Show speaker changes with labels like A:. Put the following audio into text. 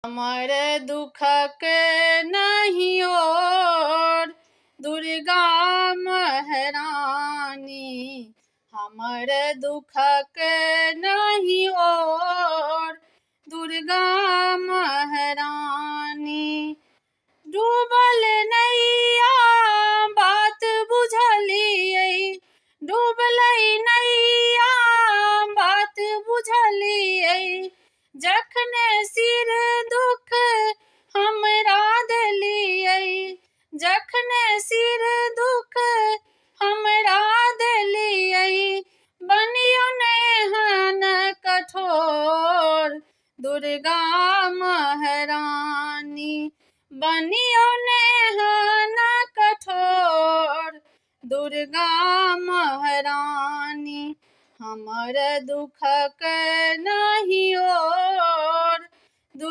A: हमर दुखक नहीं ओर दुर्गा महारानी, हमर दुखक नहीं ओर दुर्गा महारानी। डूबल नैया बात बुझलियै, डूबलै नैया बात बुझलियै, जखने सिर दुख हमरा देलियै, जखने सिर दुख हमरा देलियै, बनियो नेहन कठोर दुर्गा महारानी, बनियो नेहन कठोर दुर्गा महारानी। हमर दुखक नहीं ओर